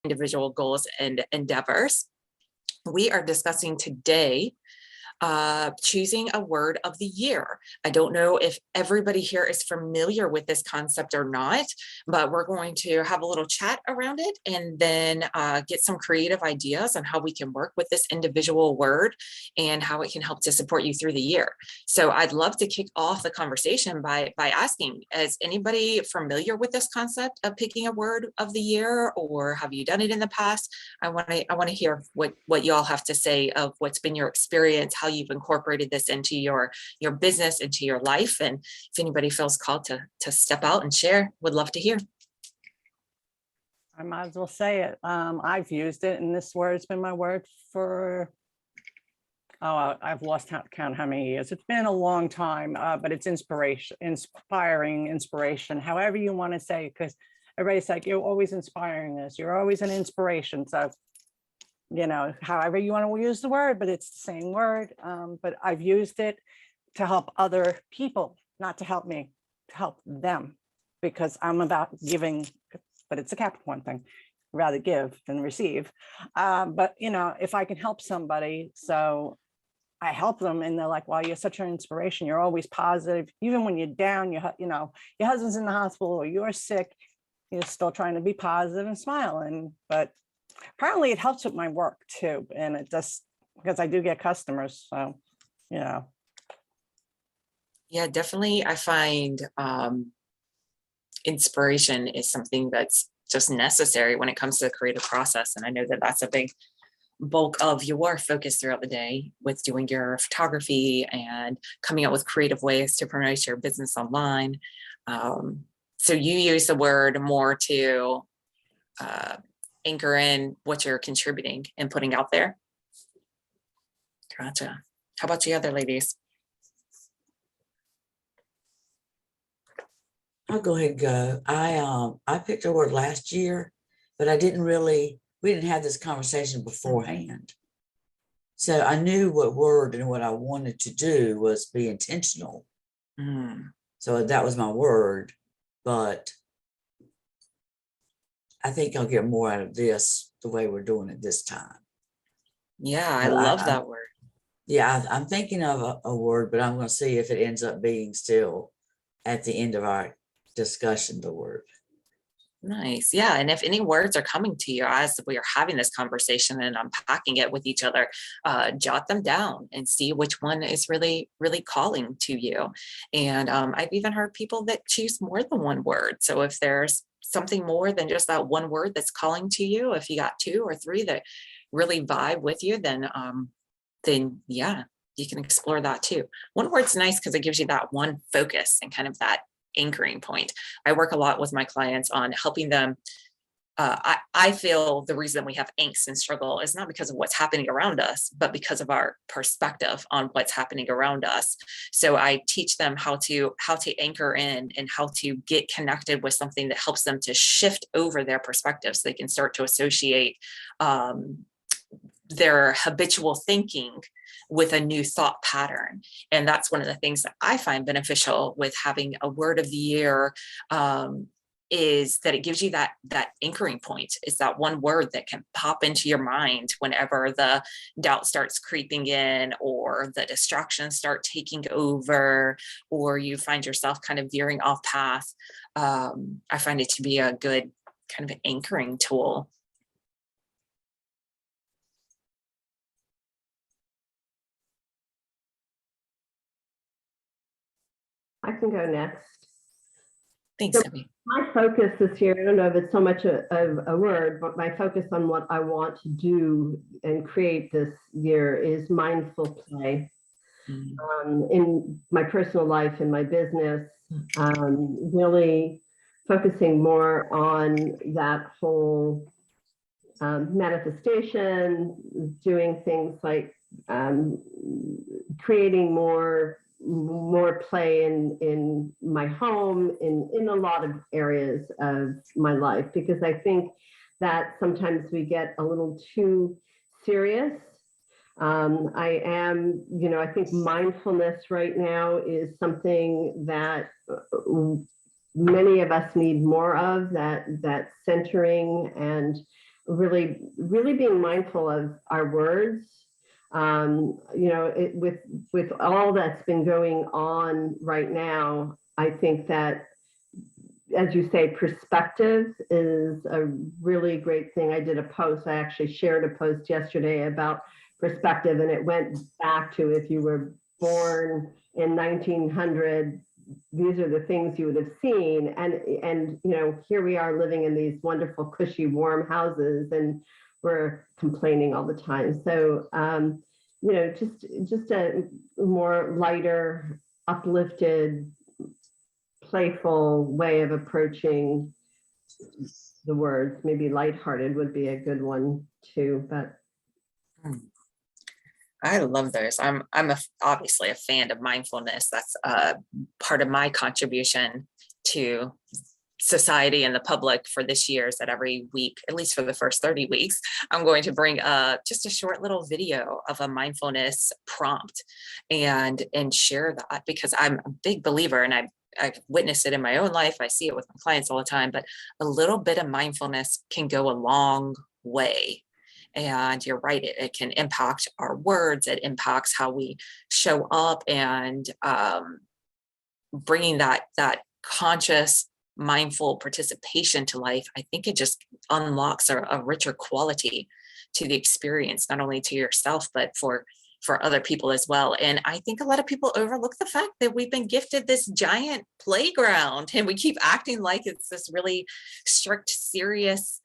individual goals and endeavors. We are discussing today choosing a word of the year. I don't know if everybody here is familiar with this concept or not, but we're going to have a little chat around it and then get some creative ideas on how we can work with this individual word and how it can help to support you through the year. So I'd love to kick off the conversation by asking, is anybody familiar with this concept of picking a word of the year, or have you done it in the past? I want to hear what you all have to say of what's been your experience, how you've incorporated this into your business, into your life, and if anybody feels called to step out and share, would love to hear. I might as well say it. I've used it, and this word's been my word for, I've lost count how many years. It's been a long time, but it's inspiration, however you want to say, because everybody's like, you're always inspiring us. You're always an inspiration. So, however you want to use the word, but it's the same word. But I've used it to help other people, not to help me, to help them, because I'm about giving, but it's a Capricorn thing, rather give than receive. But, if I can help somebody, so I help them and they're like, wow, you're such an inspiration. You're always positive. Even when you're down, your husband's in the hospital or you're sick, you're still trying to be positive and smiling. But apparently it helps with my work too. And it just, because I do get customers. So, Yeah, definitely. I find inspiration is something that's just necessary when it comes to the creative process. And I know that that's a big bulk of your focus throughout the day with doing your photography and coming up with creative ways to promote your business online. So you use the word more to anchor in what you're contributing and putting out there. Gotcha. How about you other ladies? I'll go ahead and go. I picked a word last year, but we didn't have this conversation beforehand. So I knew what word and what I wanted to do was be intentional. So that was my word, but I think I'll get more out of this the way we're doing it this time. Yeah, I love that word. Yeah, I'm thinking of a word, but I'm going to see if it ends up being still at the end of our discussion, the word. Nice. Yeah. And if any words are coming to you as we are having this conversation and unpacking it with each other, jot them down and see which one is really, really calling to you. And I've even heard people that choose more than one word. So if there's something more than just that one word that's calling to you, if you got 2 or 3 that really vibe with you, then yeah, you can explore that too. One word's nice because it gives you that one focus and kind of that anchoring point. I work a lot with my clients on helping them. I feel the reason we have angst and struggle is not because of what's happening around us, but because of our perspective on what's happening around us. So I teach them how to anchor in and how to get connected with something that helps them to shift over their perspective so they can start to associate their habitual thinking with a new thought pattern. And that's one of the things that I find beneficial with having a word of the year, is that it gives you that anchoring point. It's that one word that can pop into your mind whenever the doubt starts creeping in or the distractions start taking over, or you find yourself kind of veering off path. I find it to be a good kind of anchoring tool. I can go next. Thanks, So Debbie. my focus this year, I don't know if it's so much of a word, but my focus on what I want to do and create this year is mindful play. In my personal life, in my business, really focusing more on that whole manifestation, doing things like creating more play in my home, in a lot of areas of my life, because I think that sometimes we get a little too serious. I think mindfulness right now is something that many of us need more of, that centering and really, really being mindful of our words. With all that's been going on right now, I think that, as you say, perspective is a really great thing. I did a post, I actually shared a post yesterday about perspective, and it went back to, if you were born in 1900, these are the things you would have seen. And here we are living in these wonderful, cushy, warm houses, and we're complaining all the time. So, just a more lighter, uplifted, playful way of approaching the words. Maybe lighthearted would be a good one too, but I love those. I'm obviously a fan of mindfulness. That's part of my contribution to society and the public for this year is that every week, at least for the first 30 weeks, I'm going to bring just a short little video of a mindfulness prompt and share that, because I'm a big believer, and I've witnessed it in my own life. I see it with my clients all the time, but a little bit of mindfulness can go a long way. And you're right, it can impact our words, it impacts how we show up, and bringing that conscious, mindful participation to life. I think it just unlocks a richer quality to the experience, not only to yourself, but for other people as well. And I think a lot of people overlook the fact that we've been gifted this giant playground, and we keep acting like it's this really strict, serious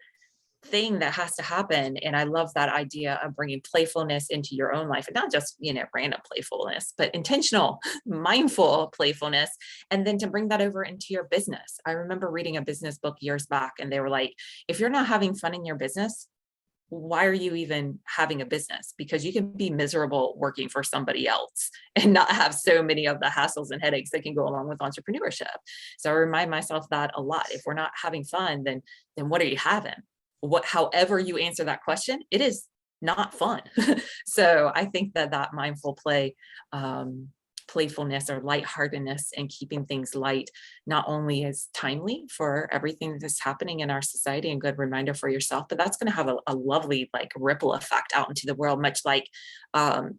thing that has to happen. And I love that idea of bringing playfulness into your own life, and not just, random playfulness, but intentional, mindful playfulness. And then to bring that over into your business. I remember reading a business book years back, and they were like, if you're not having fun in your business, why are you even having a business? Because you can be miserable working for somebody else and not have so many of the hassles and headaches that can go along with entrepreneurship. So I remind myself that a lot. If we're not having fun, then what are you having? However you answer that question, it is not fun. So I think that mindful play, playfulness or lightheartedness, and keeping things light not only is timely for everything that's happening in our society, and good reminder for yourself, but that's going to have a lovely ripple effect out into the world, much like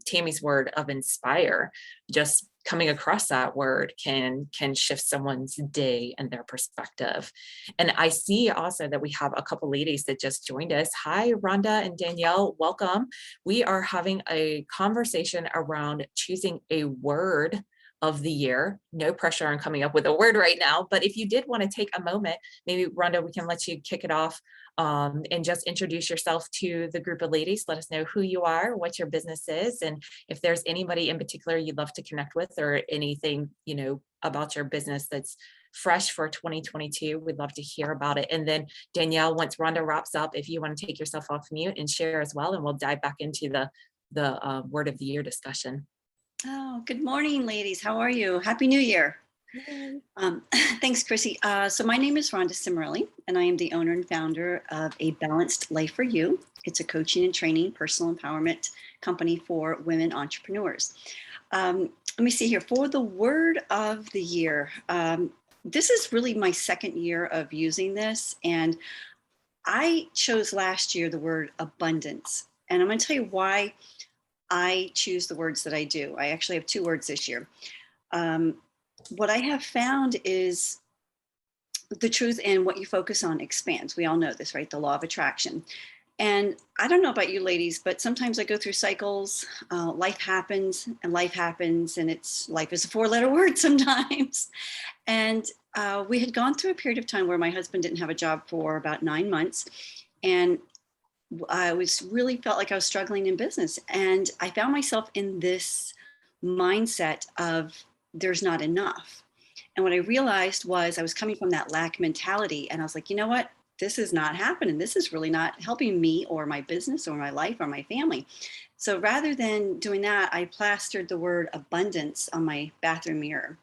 Tammy's word of inspire. Just coming across that word can shift someone's day and their perspective. And I see also that we have a couple ladies that just joined us. Hi, Rhonda and Danielle, welcome. We are having a conversation around choosing a word of the year. No pressure on coming up with a word right now, but if you did want to take a moment, maybe Rhonda, we can let you kick it off and just introduce yourself to the group of ladies. Let us know who you are, what your business is, and if there's anybody in particular you'd love to connect with, or anything, about your business that's fresh for 2022. We'd love to hear about it. And then Danielle, once Rhonda wraps up, if you want to take yourself off mute and share as well, and we'll dive back into the word of the year discussion. Oh, good morning, ladies. How are you? Happy New Year. Thanks, Chrissy. So my name is Rhonda Cimarelli, and I am the owner and founder of A Balanced Life for You. It's a coaching and training, personal empowerment company for women entrepreneurs. Let me see here. For the word of the year, this is really my second year of using this, and I chose last year the word abundance. And I'm going to tell you why I choose the words that I do. I actually have two words this year. What I have found is the truth, and what you focus on expands. We all know this, right? The law of attraction. And I don't know about you ladies, but sometimes I go through cycles. Life happens, and life is a four-letter word sometimes. And we had gone through a period of time where my husband didn't have a job for about 9 months. And I felt like I was struggling in business. And I found myself in this mindset of there's not enough. And what I realized was I was coming from that lack mentality. And I was like, you know what? This is not happening. This is really not helping me or my business or my life or my family. So rather than doing that, I plastered the word abundance on my bathroom mirror.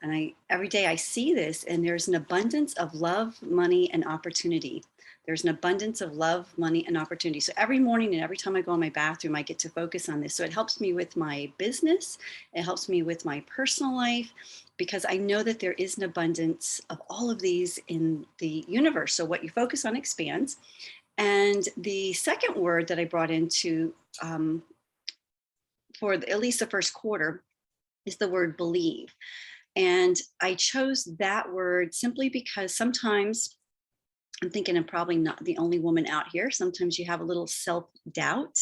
And every day I see this, and there's an abundance of love, money, and opportunity. There's an abundance of love, money, and opportunity. So every morning and every time I go in my bathroom, I get to focus on this. So it helps me with my business. It helps me with my personal life, because I know that there is an abundance of all of these in the universe. So what you focus on expands. And the second word that I brought into at least the first quarter is the word believe. And I chose that word simply because sometimes I'm thinking I'm probably not the only woman out here. Sometimes you have a little self-doubt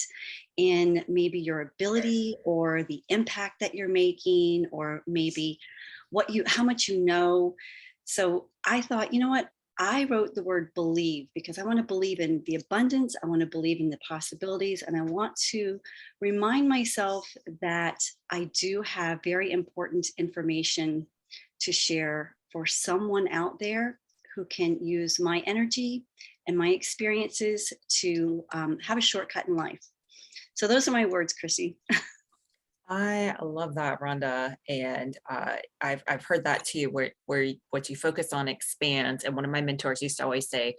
in maybe your ability or the impact that you're making, or maybe how much you know. So I thought, you know what? I wrote the word believe because I want to believe in the abundance. I want to believe in the possibilities. And I want to remind myself that I do have very important information to share for someone out there who can use my energy and my experiences to have a shortcut in life. So those are my words, Chrissy. I love that, Rhonda. And I've heard that too, where what you focus on expands. And one of my mentors used to always say,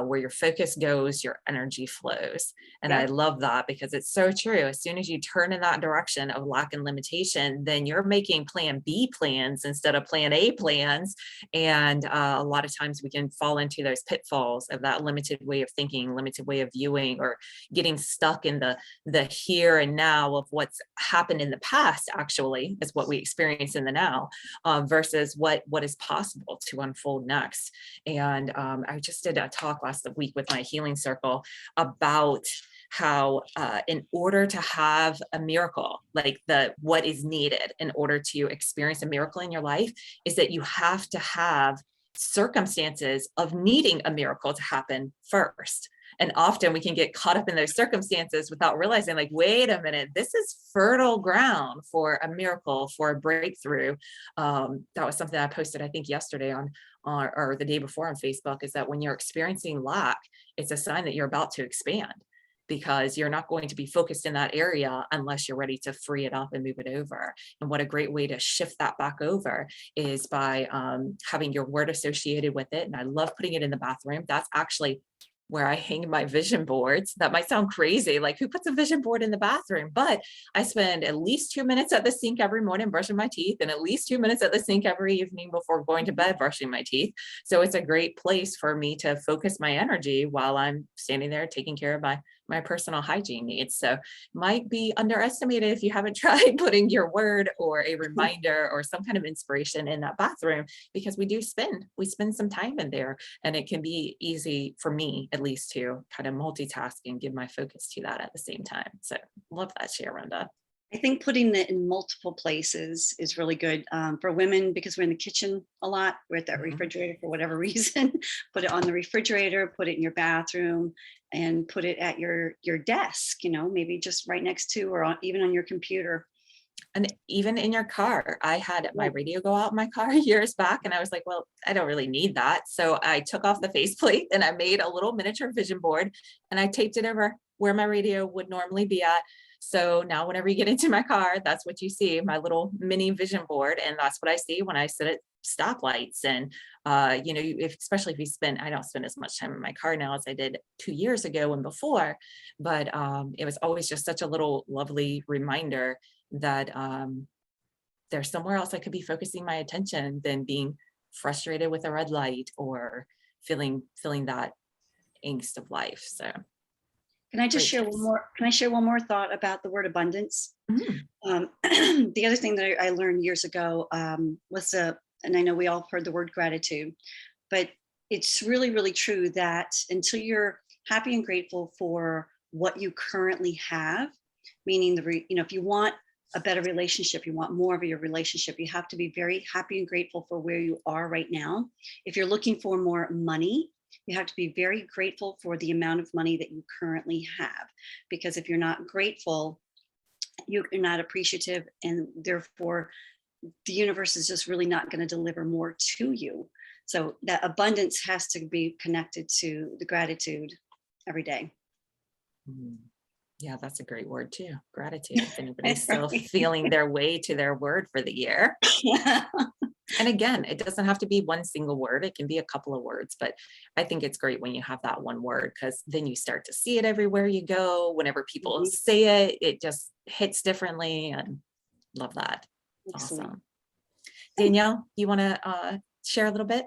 where your focus goes, your energy flows. And I Yep. love that because it's so true. As soon as you turn in that direction of lack and limitation, then you're making plan B plans instead of plan A plans. And a lot of times we can fall into those pitfalls of that limited way of thinking, limited way of viewing, or getting stuck in the here and now of what's happened in the past, actually, is what we experience in the now, versus what is possible to unfold next. And I just did a talk last week with my healing circle about how in order to have a miracle, like what is needed in order to experience a miracle in your life is that you have to have circumstances of needing a miracle to happen first. And often we can get caught up in those circumstances without realizing, like, wait a minute, this is fertile ground for a miracle, for a breakthrough. That was something I posted, I think, yesterday or the day before on Facebook, is that when you're experiencing lack, it's a sign that you're about to expand, because you're not going to be focused in that area unless you're ready to free it up and move it over. And what a great way to shift that back over is by having your word associated with it. And I love putting it in the bathroom. That's actually where I hang my vision boards. That might sound crazy, like who puts a vision board in the bathroom? But I spend at least 2 minutes at the sink every morning brushing my teeth, and at least 2 minutes at the sink every evening before going to bed brushing my teeth. So it's a great place for me to focus my energy while I'm standing there taking care of my personal hygiene needs. So might be underestimated if you haven't tried putting your word or a reminder or some kind of inspiration in that bathroom, because we spend some time in there, and it can be easy for me, at least, to kind of multitask and give my focus to that at the same time. So love that share, Rhonda. I think putting it in multiple places is really good for women, because we're in the kitchen a lot. We're at that Mhm. refrigerator for whatever reason. Put it on the refrigerator, put it in your bathroom, and put it at your desk, maybe just right next to, or even on your computer. And even in your car, I had my Yeah. radio go out in my car years back, and I was like, well, I don't really need that. So I took off the faceplate and I made a little miniature vision board, and I taped it over where my radio would normally be at. So now whenever you get into my car, that's what you see, my little mini vision board. And that's what I see when I sit at stoplights. And, especially if you I don't spend as much time in my car now as I did 2 years ago and before, but it was always just such a little lovely reminder that there's somewhere else I could be focusing my attention than being frustrated with a red light or feeling that angst of life. So Can I just great share tips. one more? Can I share one more thought about the word abundance? Mhm. The other thing that I learned years ago was and I know we all heard the word gratitude, but it's really, really true that until you're happy and grateful for what you currently have, meaning if you want a better relationship, you want more of your relationship, you have to be very happy and grateful for where you are right now. If you're looking for more money, you have to be very grateful for the amount of money that you currently have, because if you're not grateful, you're not appreciative, and therefore the universe is just really not going to deliver more to you. So that abundance has to be connected to the gratitude every day. Mm. Yeah, that's a great word too. Gratitude. If anybody's Right. still feeling their way to their word for the year. And again, it doesn't have to be one single word. It can be a couple of words, but I think it's great when you have that one word, because then you start to see it everywhere you go. Whenever people Mhm. say it, it just hits differently, and love that. Excellent. Awesome. Danielle, you want to share a little bit?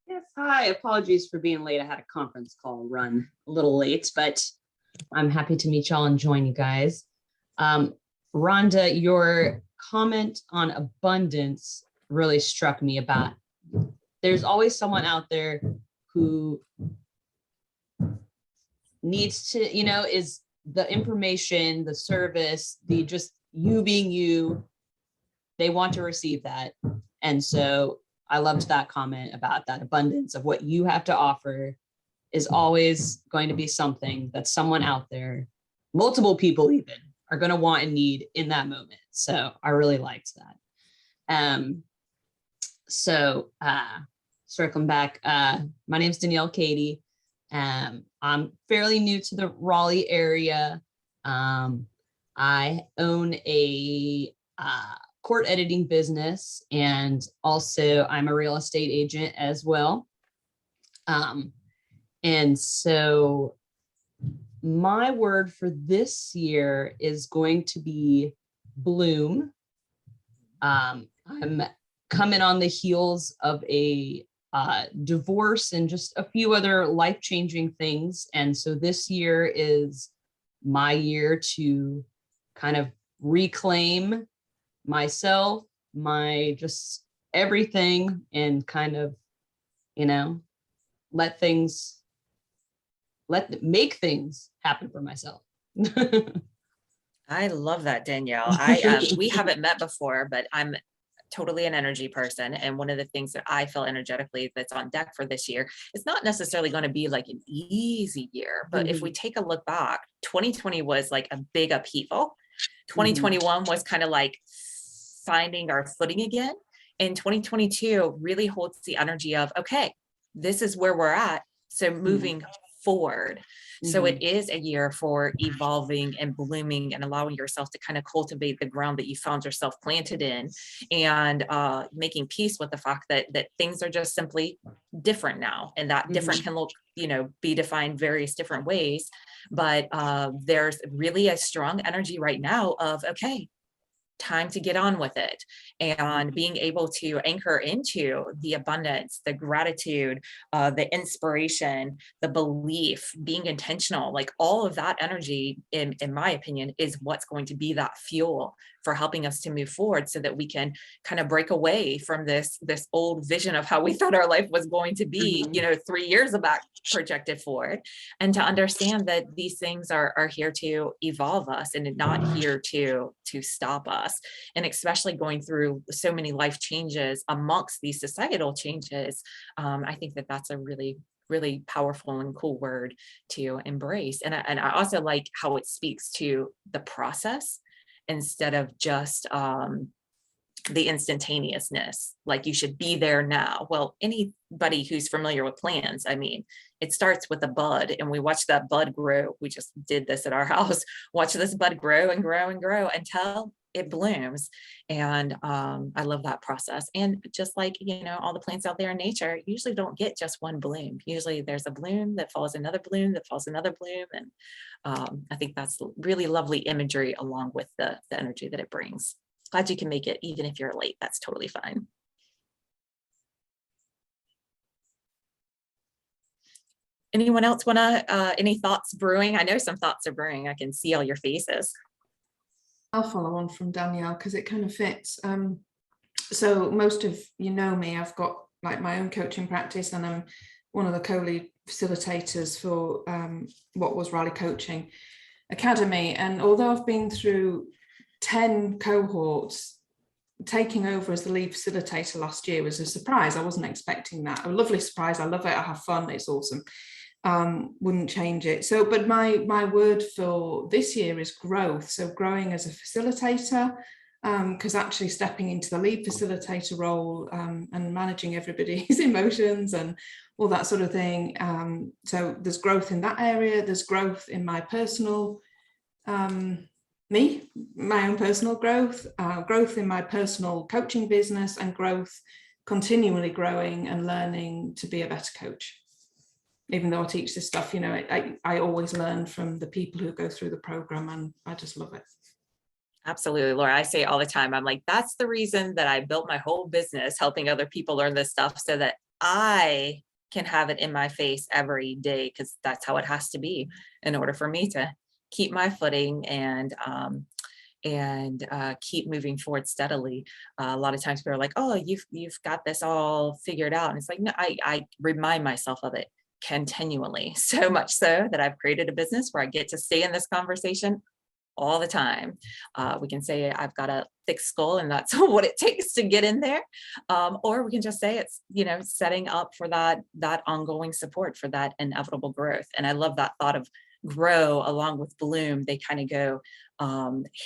Yes, hi. Apologies for being late. I had a conference call run a little late, but I'm happy to meet y'all and join you guys. Rhonda, your comment on abundance really struck me about there's always someone out there who needs to, is the information, the service, the just you being you, they want to receive that. And so I loved that comment about that abundance of what you have to offer is always going to be something that someone out there, multiple people even, are going to want and need in that moment. So I really liked that. Circling back, my name is Danielle Katie. I'm fairly new to the Raleigh area. I own a court editing business, and also I'm a real estate agent as well. And so my word for this year is going to be bloom. I'm coming on the heels of a divorce and just a few other life-changing things. And so this year is my year to kind of reclaim myself, my just everything, and kind of, make things happen for myself. I love that, Danielle. We haven't met before, but I'm totally an energy person. And one of the things that I feel energetically that's on deck for this year, it's not necessarily going to be like an easy year, but if we take a look back, 2020 was like a big upheaval. 2021 was kind of like finding our footing again. And 2022 really holds the energy of, okay, this is where we're at. So moving forward. So it is a year for evolving and blooming and allowing yourself to kind of cultivate the ground that you found yourself planted in, and making peace with the fact that things are just simply different now, and that different can look, be defined various different ways. But there's really a strong energy right now of, okay, time to get on with it, and being able to anchor into the abundance, the gratitude, the inspiration, the belief, being intentional, like all of that energy, in my opinion, is what's going to be that fuel for helping us to move forward, so that we can kind of break away from this old vision of how we thought our life was going to be, 3 years back projected forward, and to understand that these things are here to evolve us and not here to stop us. And especially going through so many life changes amongst these societal changes, I think that that's a really powerful and cool word to embrace. And I also like how it speaks to the process instead of just the instantaneousness, like you should be there now. Well, anybody who's familiar with plants, I mean, it starts with a bud, and we watch that bud grow. We just did this at our house. Watch this bud grow and grow and grow until it blooms. And I love that process. And just like, all the plants out there in nature usually don't get just one bloom. Usually there's a bloom that follows another bloom that follows another bloom. And I think that's really lovely imagery along with the energy that it brings. Glad you can make it, even if you're late. That's totally fine. Anyone else want to, any thoughts brewing? I know some thoughts are brewing. I can see all your faces. I'll follow on from Danielle because it kind of fits. So most of me, I've got like my own coaching practice, and I'm one of the co-lead facilitators for what was Raleigh Coaching Academy. And although I've been through 10 cohorts, taking over as the lead facilitator last year was a surprise. I wasn't expecting that. A lovely surprise. I love it. I have fun. It's awesome. Wouldn't change it. So, but my word for this year is growth. So growing as a facilitator, because actually stepping into the lead facilitator role and managing everybody's emotions and all that sort of thing. So there's growth in that area. There's growth in my personal, my own personal growth, growth in my personal coaching business, and growth, continually growing and learning to be a better coach. Even though I teach this stuff, I always learn from the people who go through the program, and I just love it. Absolutely, Laura. I say all the time, I'm like, that's the reason that I built my whole business, helping other people learn this stuff, so that I can have it in my face every day, because that's how it has to be in order for me to keep my footing and keep moving forward steadily. A lot of times people are like, "Oh, you've got this all figured out," and it's like, no, I remind myself of it continually, so much so that I've created a business where I get to stay in this conversation all the time. We can say I've got a thick skull and that's what it takes to get in there. Or we can just say it's, setting up for that ongoing support for that inevitable growth. And I love that thought of grow along with bloom. They kind of go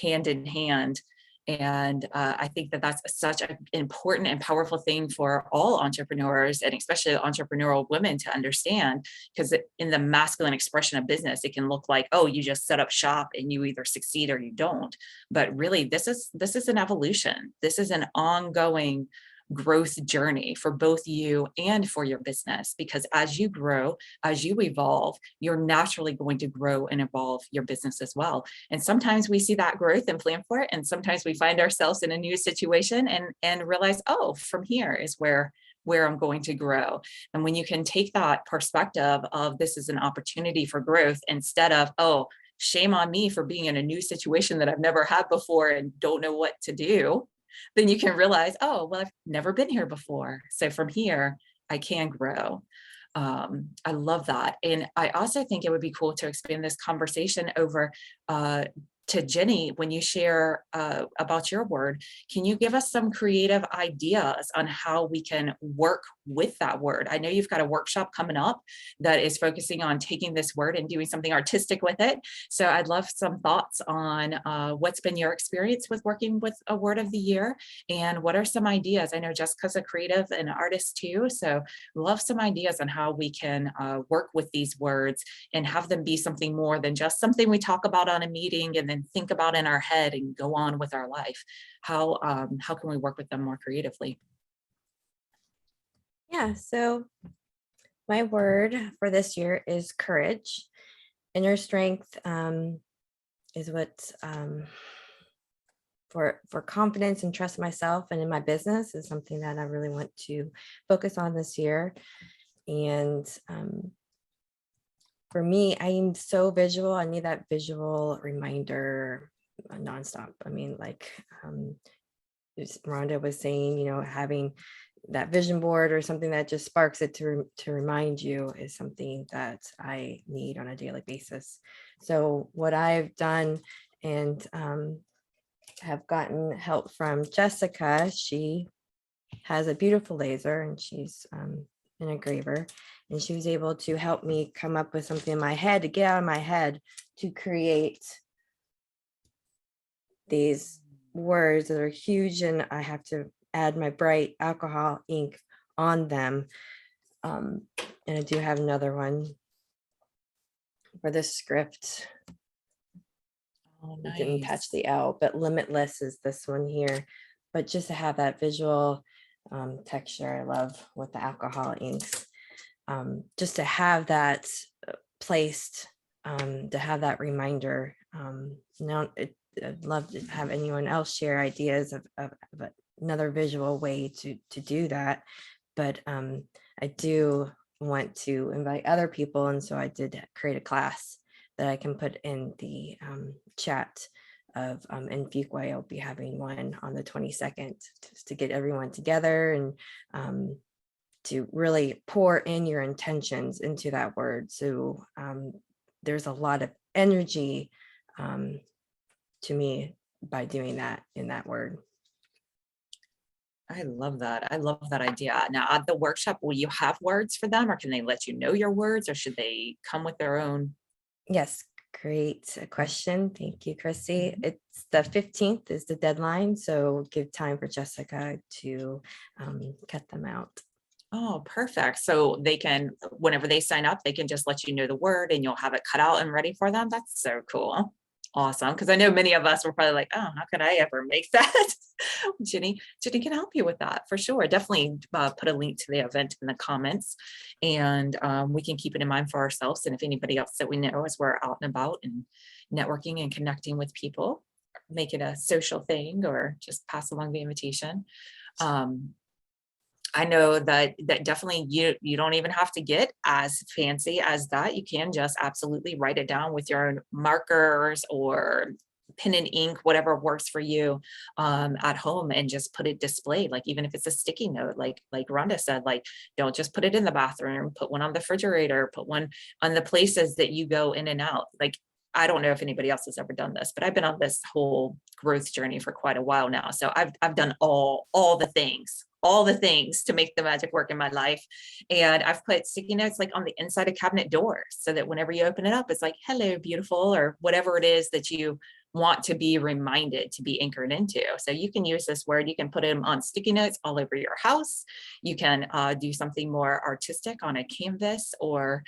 hand in hand. And I think that that's such an important and powerful thing for all entrepreneurs, and especially entrepreneurial women, to understand, because in the masculine expression of business, it can look like, oh, you just set up shop and you either succeed or you don't. But really, this is an evolution. This is an ongoing growth journey for both you and for your business, because as you grow, as you evolve, you're naturally going to grow and evolve your business as well. And sometimes we see that growth and plan for it, and sometimes we find ourselves in a new situation and realize, oh, from here is where I'm going to grow. And when you can take that perspective of this is an opportunity for growth, instead of, oh, shame on me for being in a new situation that I've never had before and don't know what to do, then you can realize, oh, well, I've never been here before. So from here, I can grow. I love that. And I also think it would be cool to expand this conversation over to Jenny. When you share about your word, can you give us some creative ideas on how we can work with that word? I know you've got a workshop coming up that is focusing on taking this word and doing something artistic with it. So I'd love some thoughts on what's been your experience with working with a word of the year, and what are some ideas? I know Jessica's a creative and artist too, so love some ideas on how we can work with these words and have them be something more than just something we talk about on a meeting and then think about in our head and go on with our life. How can we work with them more creatively? Yeah, so my word for this year is courage. Inner strength is what for confidence and trust in myself and in my business is something that I really want to focus on this year. And for me, I am so visual. I need that visual reminder nonstop. I mean, like Rhonda was saying, having that vision board or something that just sparks it to remind you is something that I need on a daily basis. So what I've done, and have gotten help from Jessica. She has a beautiful laser and she's an engraver, and she was able to help me come up with something in my head, to get out of my head, to create these words that are huge, and I have to add my bright alcohol ink on them. And I do have another one for this script. Oh, I didn't touch nice. the L, but limitless is this one here. But just to have that visual texture, I love with the alcohol inks. Just to have that placed, to have that reminder. Now, I'd love to have anyone else share ideas of another visual way to do that. But I do want to invite other people, and so I did create a class that I can put in the chat of in Fuquay. I'll be having one on the 22nd just to get everyone together and to really pour in your intentions into that word. So there's a lot of energy to me by doing that in that word. I love that. I love that idea. Now, at the workshop, will you have words for them, or can they let you know your words, or should they come with their own? Yes, great question. Thank you, Chrissy. It's the 15th is the deadline, so give time for Jessica to cut them out. Oh, perfect. So they can, whenever they sign up, they can just let you know the word and you'll have it cut out and ready for them. That's so cool. Awesome. Because I know many of us were probably like, oh, how could I ever make that? Jenny can help you with that for sure. Definitely put a link to the event in the comments, and we can keep it in mind for ourselves. And if anybody else that we know, as we're out and about and networking and connecting with people, make it a social thing or just pass along the invitation. I know that definitely you don't even have to get as fancy as that. You can just absolutely write it down with your own markers or pen and ink, whatever works for you at home, and just put it displayed. Like even if it's a sticky note, like Rhonda said, like don't just put it in the bathroom, put one on the refrigerator, put one on the places that you go in and out. Like I don't know if anybody else has ever done this, but I've been on this whole growth journey for quite a while now. So I've done all the things to make the magic work in my life. And I've put sticky notes like on the inside of cabinet doors so that whenever you open it up, it's like, hello, beautiful, or whatever it is that you want to be reminded, to be anchored into. So you can use this word, you can put them on sticky notes all over your house. You can do something more artistic on a canvas, or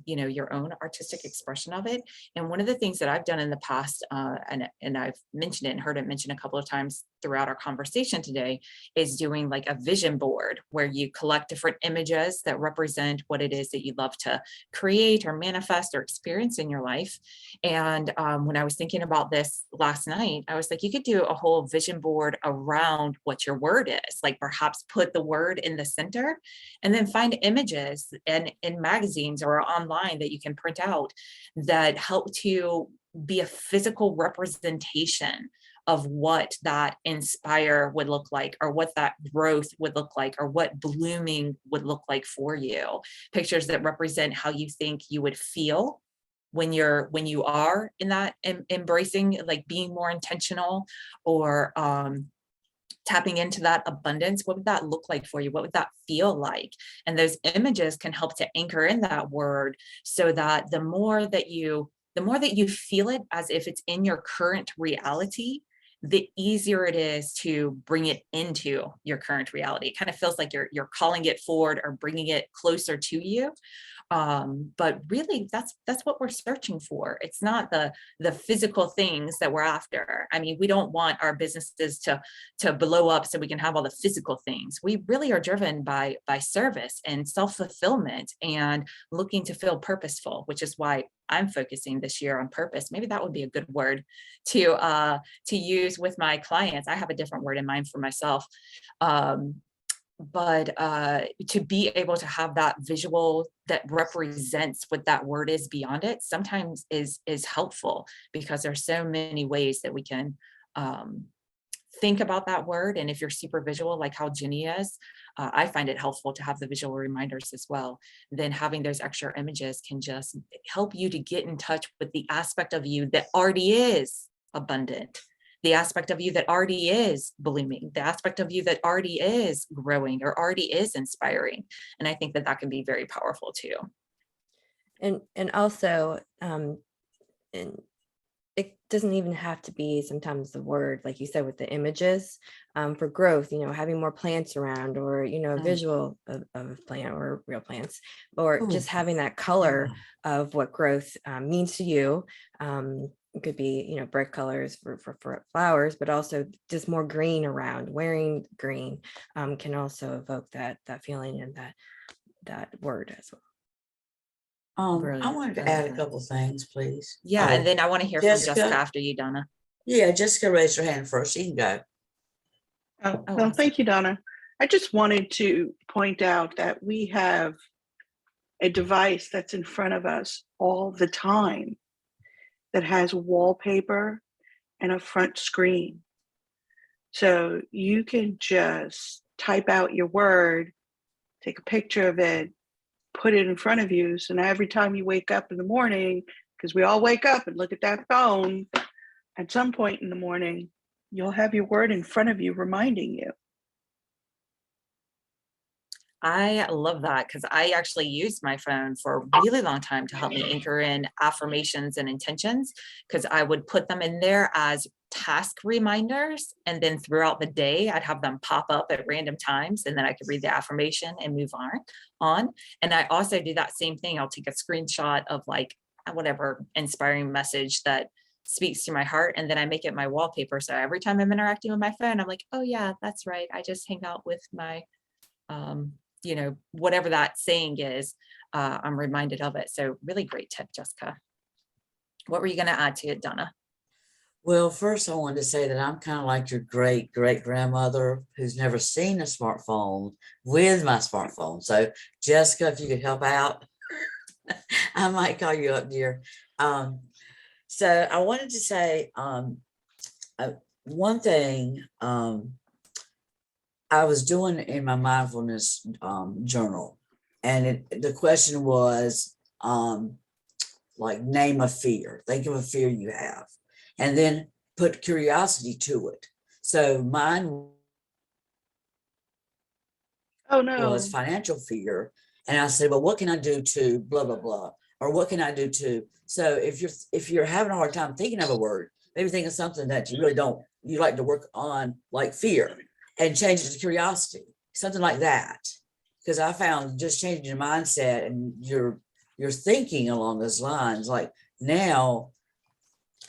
your own artistic expression of it. And one of the things that I've done in the past, and I've mentioned it and heard it mentioned a couple of times throughout our conversation today, is doing like a vision board where you collect different images that represent what it is that you love to create or manifest or experience in your life. And when I was thinking about this last night, I was like, you could do a whole vision board around what your word is, like perhaps put the word in the center, and then find images in magazines or online that you can print out that help to be a physical representation of what that inspire would look like, or what that growth would look like, or what blooming would look like for you. Pictures that represent how you think you would feel when you are in that embracing, like being more intentional, or tapping into that abundance. What would that look like for you? What would that feel like? And those images can help to anchor in that word, so that the more that you feel it as if it's in your current reality, the easier it is to bring it into your current reality. It kind of feels like you're calling it forward or bringing it closer to you. But really that's what we're searching for. It's not the physical things that we're after. I mean, we don't want our businesses to blow up so we can have all the physical things. We really are driven by service and self-fulfillment and looking to feel purposeful, which is why I'm focusing this year on purpose. Maybe that would be a good word to use with my clients. I have a different word in mind for myself. But to be able to have that visual that represents what that word is beyond it sometimes is helpful, because there's so many ways that we can think about that word. And if you're super visual, like how Jenny is, I find it helpful to have the visual reminders as well. Then having those extra images can just help you to get in touch with the aspect of you that already is abundant, the aspect of you that already is blooming, the aspect of you that already is growing or already is inspiring. And I think that can be very powerful too. And also, and it doesn't even have to be sometimes the word, like you said, with the images, for growth, having more plants around, or, a visual of a plant or real plants, or just having that color of what growth means to you. It could be, bright colors for flowers, but also just more green around. Wearing green can also evoke that feeling and that word as well. I wanted to add a couple things, please. Yeah, and then I want to hear Jessica? from Jessica after you, Donna. Yeah, Jessica raised her hand first. She can go. Well, awesome. thank you, Donna. I just wanted to point out that we have a device that's in front of us all the time that has wallpaper and a front screen. So you can just type out your word, take a picture of it, put it in front of you. So now every time you wake up in the morning, because we all wake up and look at that phone, at some point in the morning, you'll have your word in front of you reminding you. I love that, because I actually used my phone for a really long time to help me anchor in affirmations and intentions, because I would put them in there as task reminders, and then throughout the day I'd have them pop up at random times, and then I could read the affirmation and move on. And I also do that same thing. I'll take a screenshot of like whatever inspiring message that speaks to my heart, and then I make it my wallpaper. So every time I'm interacting with my phone, I'm like, oh yeah, that's right, I just hang out with my whatever that saying is, I'm reminded of it. So really great tip, Jessica. What were you going to add to it, Donna? Well, first I wanted to say that I'm kind of like your great great grandmother who's never seen a smartphone with my smartphone. So Jessica, if you could help out, I might call you up, dear. Um, so I wanted to say one thing I was doing in my mindfulness journal, and the question was like name a fear. Think of a fear you have, and then put curiosity to it. So mine Oh no. was financial fear, and I said, well, what can I do to blah blah blah, or what can I do to? So if you're having a hard time thinking of a word, maybe think of something that you really don't you like to work on, like fear, and change it to curiosity, something like that. Because I found just changing your mindset and your thinking along those lines. Like now,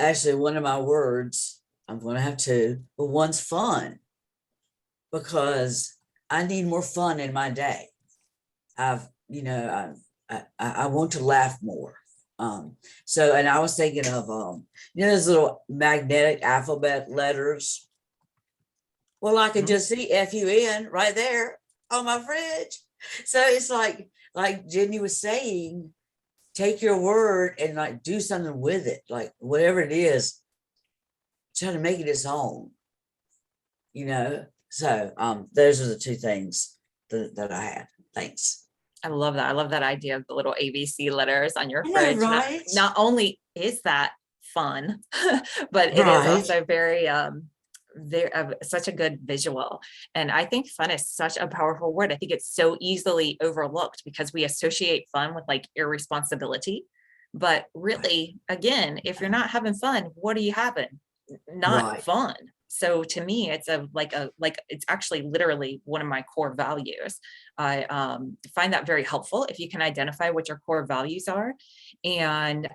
actually, one of my words, I'm going to have two, but one's fun, because I need more fun in my day. I want to laugh more. So, and I was thinking of, those little magnetic alphabet letters. Well, I could just see FUN right there on my fridge. So it's like Jenny was saying, take your word and like do something with it, like whatever it is, try to make it its own, So those are the two things that I had. Thanks. I love that. I love that idea of the little ABC letters on your I know, fridge. right? Not only is that fun, but it is Right. also very, such a good visual. And I think fun is such a powerful word. I think it's so easily overlooked because we associate fun with like irresponsibility. But really, again, if you're not having fun, what are you having? Not Right. fun. So to me, it's it's actually literally one of my core values. I find that very helpful if you can identify what your core values are. And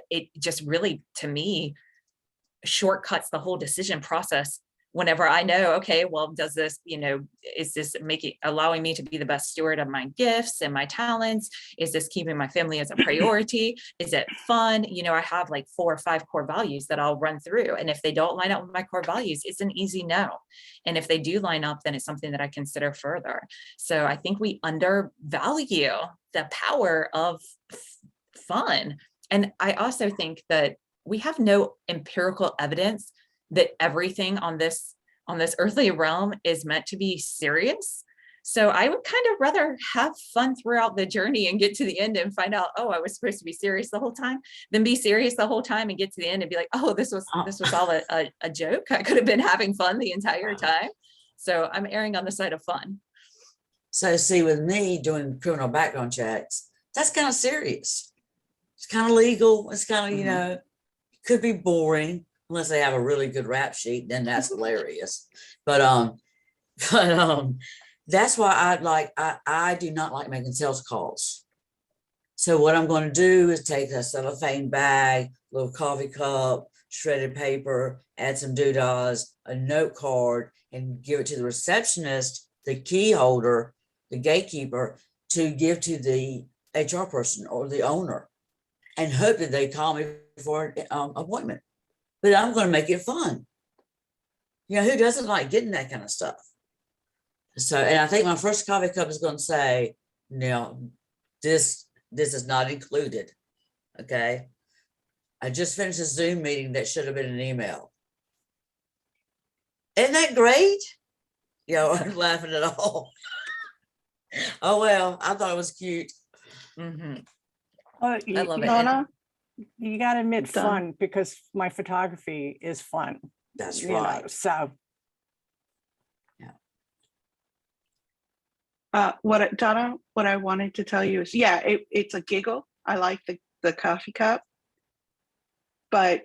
it just really, to me, shortcuts the whole decision process whenever I know, okay, well, does this, is this allowing me to be the best steward of my gifts and my talents? Is this keeping my family as a priority? Is it fun? I have like 4 or 5 core values that I'll run through. And if they don't line up with my core values, it's an easy no. And if they do line up, then it's something that I consider further. So I think we undervalue the power of fun. And I also think that we have no empirical evidence that everything on this earthly realm is meant to be serious. So I would kind of rather have fun throughout the journey and get to the end and find out, oh, I was supposed to be serious the whole time, than be serious the whole time and get to the end and be like, oh, this was all a joke. I could have been having fun the entire time. So I'm erring on the side of fun. So see, with me doing criminal background checks, that's kind of serious. It's kind of legal. It's kind of, could be boring unless they have a really good rap sheet, then that's hilarious. But that's why I do not like making sales calls. So what I'm going to do is take a cellophane bag, little coffee cup, shredded paper, add some doodahs, a note card, and give it to the receptionist, the key holder, the gatekeeper, to give to the HR person or the owner, and hope that they call me for an appointment. But I'm going to make it fun. Who doesn't like getting that kind of stuff? So, and I think my first coffee cup is going to say, no, this is not included. Okay. I just finished a Zoom meeting that should have been an email. Isn't that great? I'm laughing at all. Oh, well, I thought it was cute. Mm-hmm. Well, I love it. Donna, you got to admit Done. fun, because my photography is fun. That's you know, right. so Donna, what I wanted to tell you is, it's a giggle. I like the coffee cup, but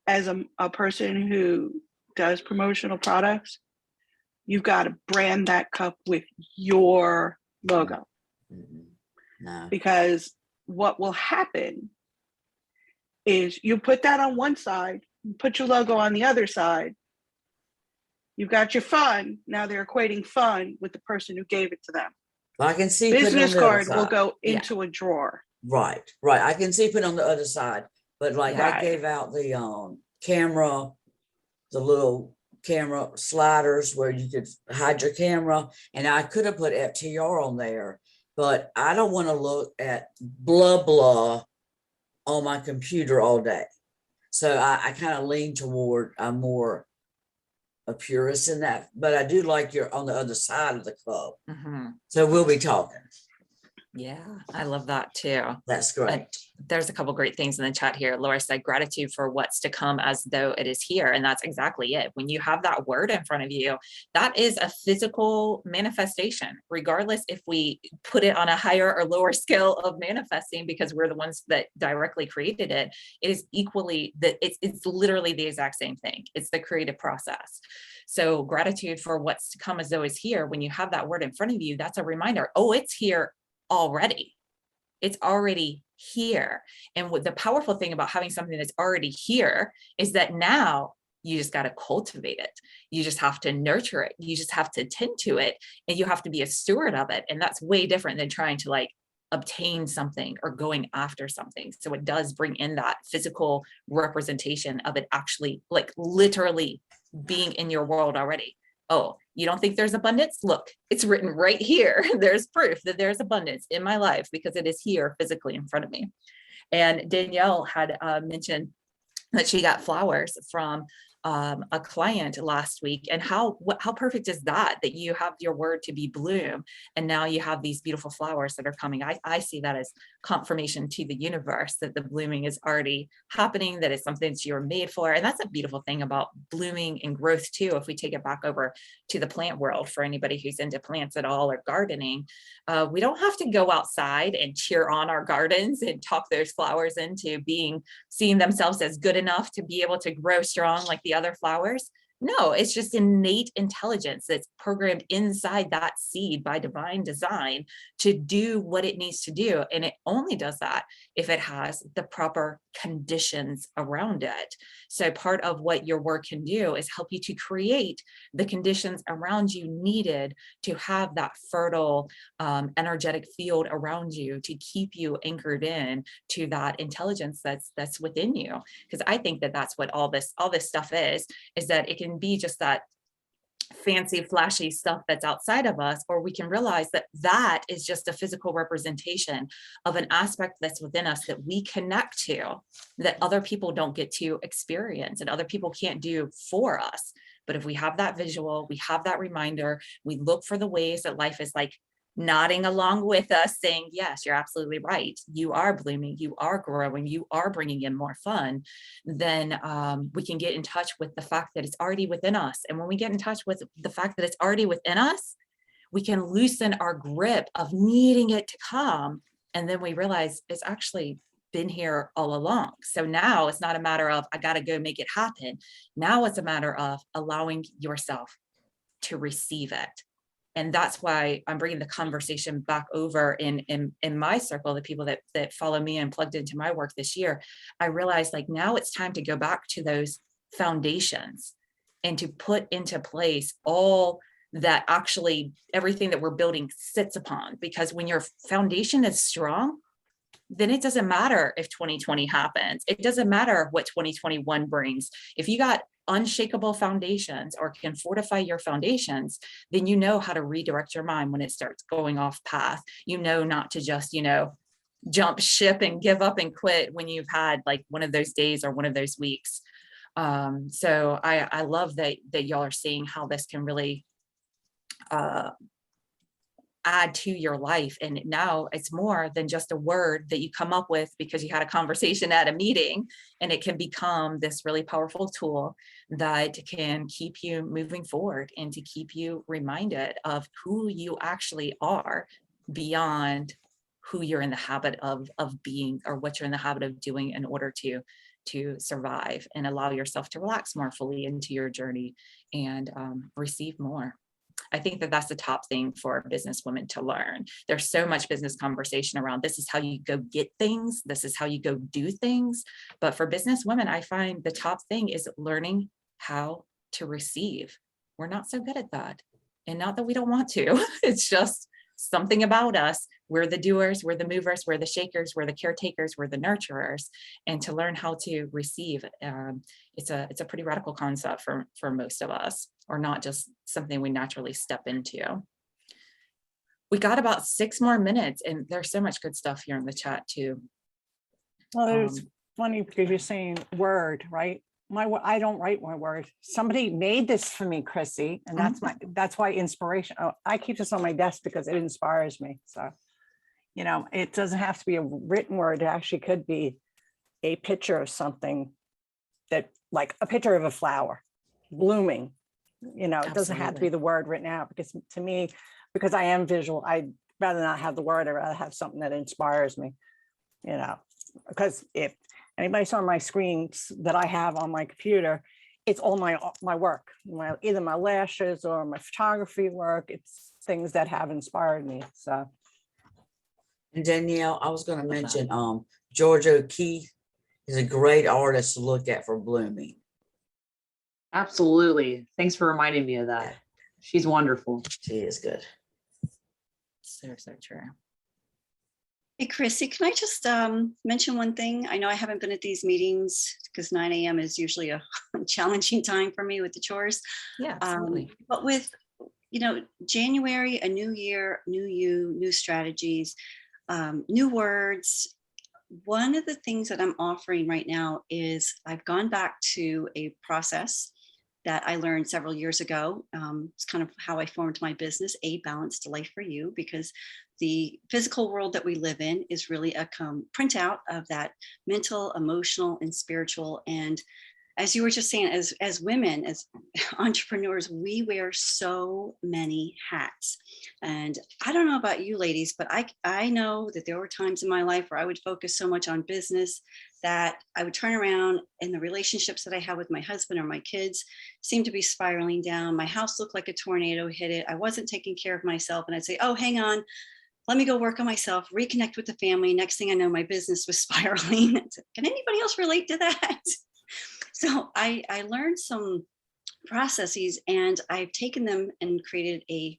as a person who does promotional products, you've got to brand that cup with your logo. Mhm. No. Because what will happen is you put that on one side, put your logo on the other side. You've got your fun. Now they're equating fun with the person who gave it to them. Well, I can see putting Business on the other card will side. go into a drawer. Right. I can see putting on the other side. But like I Yeah. gave out the camera, the little camera sliders where you could hide your camera, and I could have put FTR on there, but I don't want to look at blah blah on my computer all day. So I kind of lean toward I'm more a purist in that, but I do like you're on the other side of the cup. Mhm. So we'll be talking. Yeah, I love that too. That's great. There's a couple great things in the chat here. Laura said gratitude for what's to come as though it is here. And that's exactly it. When you have that word in front of you, that is a physical manifestation, regardless if we put it on a higher or lower scale of manifesting, because we're the ones that directly created it. It is equally that it's literally the exact same thing. It's the creative process. So gratitude for what's to come as though it's here. When you have that word in front of you, that's a reminder. Oh, it's here already. It's already here. And what the powerful thing about having something that's already here is that now you just got to cultivate it. You just have to nurture it. You just have to tend to it, and you have to be a steward of it. And that's way different than trying to like obtain something or going after something. So it does bring in that physical representation of it actually, like literally being in your world already. Oh, you don't think there's abundance? Look, it's written right here. There's proof that there's abundance in my life because it is here physically in front of me. And Danielle had mentioned that she got flowers from a client last week. And how perfect is that you have your word to be bloom, and now you have these beautiful flowers that are coming. I see that as confirmation to the universe that the blooming is already happening, that it's something that you're made for. And that's a beautiful thing about blooming and growth too. If we take it back over to the plant world, for anybody who's into plants at all or gardening, we don't have to go outside and cheer on our gardens and talk those flowers into seeing themselves as good enough to be able to grow strong like the other flowers. No, it's just innate intelligence that's programmed inside that seed by divine design to do what it needs to do. And it only does that if it has the proper conditions around it. So part of what your work can do is help you to create the conditions around you needed to have that fertile, energetic field around you to keep you anchored in to that intelligence that's within you. Because I think that that's what all this stuff is that it can be just that fancy, flashy stuff that's outside of us, or we can realize that that is just a physical representation of an aspect that's within us that we connect to, that other people don't get to experience and other people can't do for us. But if we have that visual, we have that reminder, we look for the ways that life is like nodding along with us saying, yes, you're absolutely right. You are blooming, you are growing, you are bringing in more fun. Then we can get in touch with the fact that it's already within us. And when we get in touch with the fact that it's already within us, we can loosen our grip of needing it to come. And then we realize it's actually been here all along. So now it's not a matter of, I got to go make it happen. Now it's a matter of allowing yourself to receive it. And that's why I'm bringing the conversation back over in my circle, the people that follow me and plugged into my work this year. I realized like now it's time to go back to those foundations and to put into place all that actually everything that we're building sits upon. Because when your foundation is strong, then it doesn't matter if 2020 happens. It doesn't matter what 2021 brings. If you got unshakable foundations or can fortify your foundations, then you know how to redirect your mind when it starts going off path. You know not to just, jump ship and give up and quit when you've had like one of those days or one of those weeks. So I love that y'all are seeing how this can really add to your life. And now it's more than just a word that you come up with because you had a conversation at a meeting, and it can become this really powerful tool that can keep you moving forward and to keep you reminded of who you actually are beyond who you're in the habit of being, or what you're in the habit of doing in order to survive, and allow yourself to relax more fully into your journey and receive more. I think that that's the top thing for business women to learn. There's so much business conversation around this is how you go get things. This is how you go do things. But for business women, I find the top thing is learning how to receive. We're not so good at that. And not that we don't want to, it's just something about us. We're the doers, we're the movers, we're the shakers, we're the caretakers, we're the nurturers. And to learn how to receive, it's a pretty radical concept for most of us, or not just something we naturally step into. We got about 6 more minutes, and there's so much good stuff here in the chat too. Well, it's funny because you're saying word, right? I don't write my word. Somebody made this for me, Chrissy, and that's why inspiration. Oh, I keep this on my desk because it inspires me. So, you know, it doesn't have to be a written word. It actually could be a picture of something that, like a picture of a flower blooming. You know, it doesn't have to be the word written out, because to me, because I am visual, I'd rather not have the word. I'd rather have something that inspires me, you know, because if anybody saw my screens that I have on my computer, it's all my work, either my lashes or my photography work. It's things that have inspired me. So. And Danielle, I was going to mention George O'Keeffe is a great artist to look at for blooming. Absolutely. Thanks for reminding me of that. She's wonderful. She is good. So true. Hey, Chrissy, can I just mention one thing? I know I haven't been at these meetings because 9 a.m. is usually a challenging time for me with the chores. Yeah, absolutely. But with, you know, January, a new year, new you, new strategies, new words. One of the things that I'm offering right now is I've gone back to a process that I learned several years ago. It's kind of how I formed my business, A Balanced Life for You, because the physical world that we live in is really a printout of that mental, emotional, and spiritual. And as you were just saying, as women, as entrepreneurs, we wear so many hats. And I don't know about you ladies, but I know that there were times in my life where I would focus so much on business that I would turn around and the relationships that I had with my husband or my kids seemed to be spiraling down. My house looked like a tornado hit it. I wasn't taking care of myself. And I'd say, oh, hang on, let me go work on myself, reconnect with the family. Next thing I know, my business was spiraling. Can anybody else relate to that? So I learned some processes, and I've taken them and created a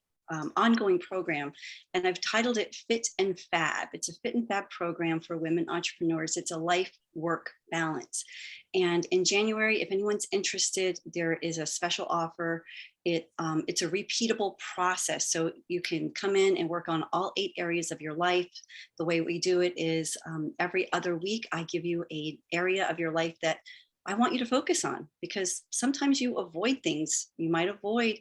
ongoing program, and I've titled it Fit and Fab. It's a Fit and Fab program for women entrepreneurs. It's a life-work balance. And in January, if anyone's interested, there is a special offer. It's a repeatable process. So you can come in and work on all 8 areas of your life. The way we do it is every other week, I give you an area of your life that I want you to focus on, because sometimes you avoid things. You might avoid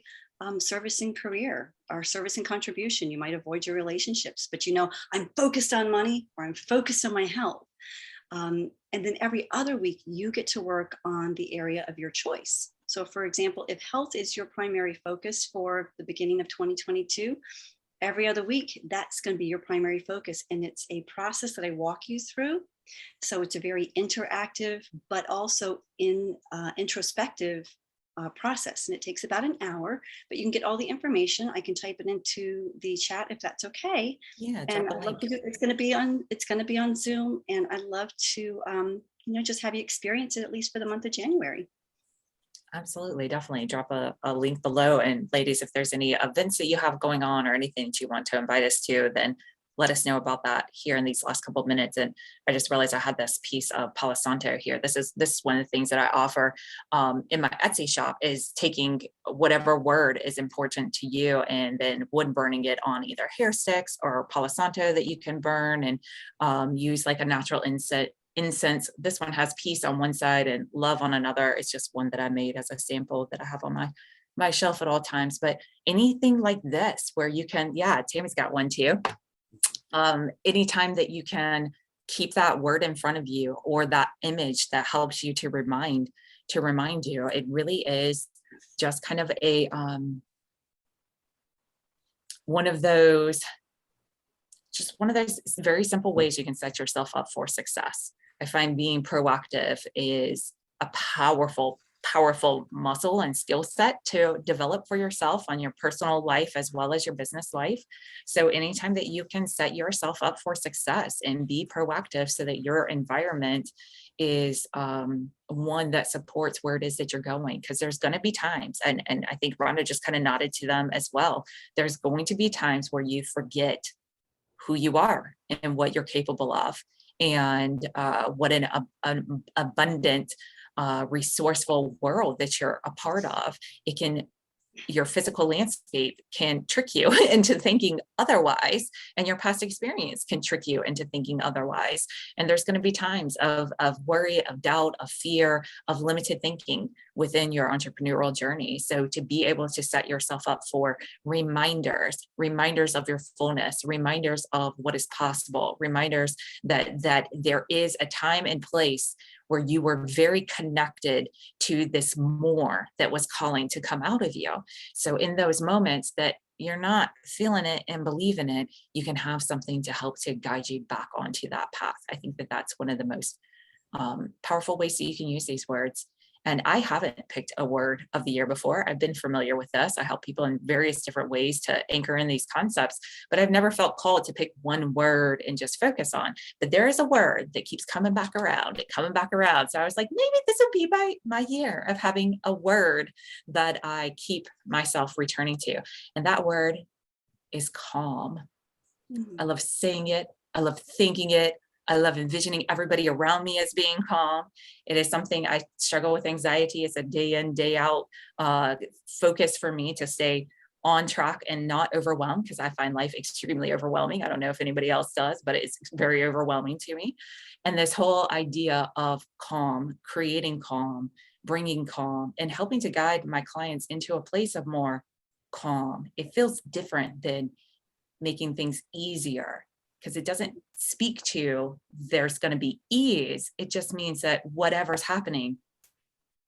servicing career or servicing contribution. You might avoid your relationships, but you know, I'm focused on money, or I'm focused on my health. And then every other week you get to work on the area of your choice. So for example, if health is your primary focus for the beginning of 2022, every other week, that's going to be your primary focus. And it's a process that I walk you through. So it's a very interactive, but also introspective process. And it takes about an hour, but you can get all the information. I can type it into the chat if that's okay. Yeah, And I'd love to do, it's going to be on Zoom. And I'd love to, just have you experience it at least for the month of January. Absolutely, definitely drop a link below. And ladies, if there's any events that you have going on or anything that you want to invite us to, then let us know about that here in these last couple of minutes. And I just realized I had this piece of Palo Santo here. This is one of the things that I offer in my Etsy shop, is taking whatever word is important to you and then wood burning it on either hair sticks or Palo Santo that you can burn, and use like a natural incense. This one has peace on one side and love on another. It's just one that I made as a sample that I have on my shelf at all times. But anything like this where you can, yeah, Tammy's got one too. Anytime that you can keep that word in front of you, or that image that helps you to remind you, it really is just kind of a one of those very simple ways you can set yourself up for success. I find being proactive is a powerful powerful muscle and skill set to develop for yourself on your personal life as well as your business life. So anytime that you can set yourself up for success and be proactive so that your environment is one that supports where it is that you're going, because there's going to be times, and I think Rhonda just kind of nodded to them as well. There's going to be times where you forget who you are and what you're capable of, and what an abundant, resourceful world that you're a part of. Your physical landscape can trick you into thinking otherwise, and your past experience can trick you into thinking otherwise. And there's going to be times of worry, of doubt, of fear, of limited thinking within your entrepreneurial journey. So to be able to set yourself up for reminders of your fullness, reminders of what is possible, reminders that there is a time and place where you were very connected to this more that was calling to come out of you. So in those moments that you're not feeling it and believe in it, you can have something to help to guide you back onto that path. I think that that's one of the most powerful ways that you can use these words. And I haven't picked a word of the year before. I've been familiar with this. I help people in various different ways to anchor in these concepts, but I've never felt called to pick one word and just focus on. But there is a word that keeps coming back around and coming back around. So I was like, maybe this will be my year of having a word that I keep myself returning to. And that word is calm. I love saying it. I love thinking it. I love envisioning everybody around me as being calm. It is something I struggle with anxiety. It's a day in, day out focus for me to stay on track and not overwhelmed, because I find life extremely overwhelming. I don't know if anybody else does, but it's very overwhelming to me. And this whole idea of calm, creating calm, bringing calm, and helping to guide my clients into a place of more calm. It feels different than making things easier, because it doesn't speak to there's going to be ease. It just means that whatever's happening,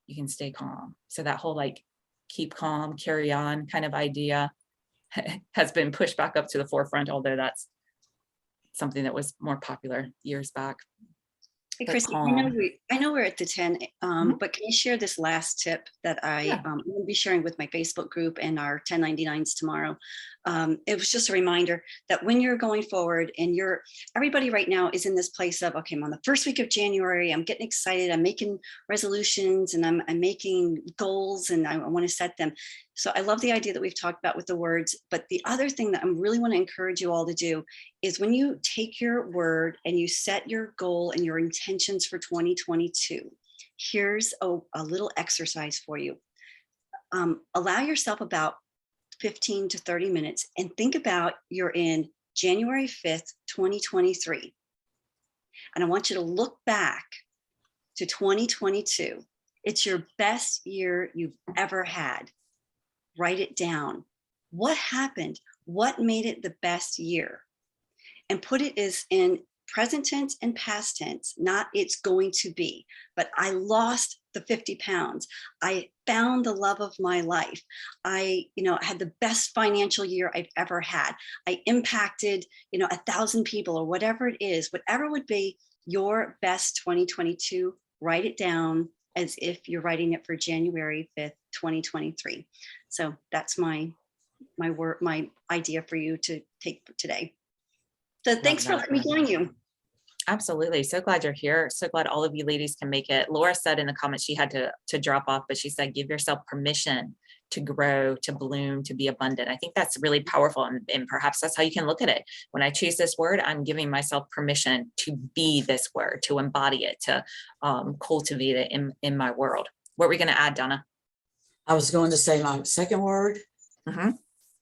you can stay calm. So that whole like keep calm, carry on kind of idea has been pushed back up to the forefront, although that's something that was more popular years back. Hey, But Chrissy, calm. I know we're at the 10, Mhm. but can you share this last tip that Yeah. I'm going to be sharing with my Facebook group and our 1099s tomorrow? It was just a reminder that when you're going forward and everybody right now is in this place of, okay, I'm on the first week of January, I'm getting excited, I'm making resolutions and I'm making goals and I want to set them. So I love the idea that we've talked about with the words, but the other thing that I really want to encourage you all to do is when you take your word and you set your goal and your intentions for 2022, here's a little exercise for you. Allow yourself about 15 to 30 minutes and think about you're in January 5th, 2023. And I want you to look back to 2022. It's your best year you've ever had. Write it down. What happened? What made it the best year? And put it as in present tense and past tense, not it's going to be, but I lost the 50 pounds. I found the love of my life. I, had the best financial year I've ever had. I impacted, 1,000 people or whatever it is, whatever would be your best 2022, write it down as if you're writing it for January 5th, 2023. So that's my idea for you to take for today. So thanks for that. letting me join you. Absolutely. So glad you're here. So glad all of you ladies can make it. Laura said in the comments she had to drop off, but she said, give yourself permission to grow, to bloom, to be abundant. I think that's really powerful. And perhaps that's how you can look at it. When I choose this word, I'm giving myself permission to be this word, to embody it, to cultivate it in my world. What are we going to add, Donna? I was going to say my second word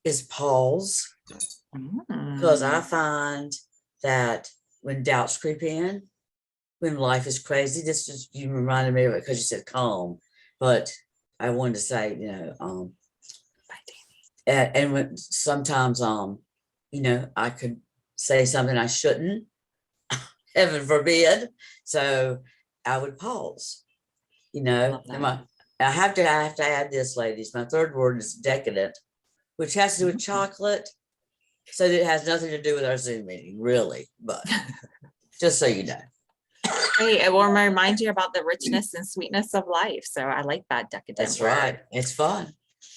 is pause, because I find that when doubts creep in, when life is crazy, you reminded me of it because you said calm, but I wanted to say, and when sometimes, I could say something I shouldn't, heaven forbid. So I would pause, I have to add this, ladies. My third word is decadent, which has to do with chocolate. So it has nothing to do with our Zoom meeting, really, but just so you know. Hey, it will remind you about the richness and sweetness of life. So I like that decadent. That's word. right. It's fun.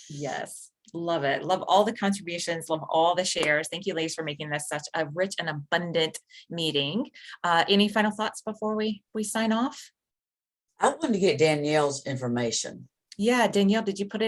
Yes. Love it. Love all the contributions. Love all the shares. Thank you, ladies, for making this such a rich and abundant meeting. Any final thoughts before we sign off? I wanted to get Danielle's information. Yeah, Danielle, did you put it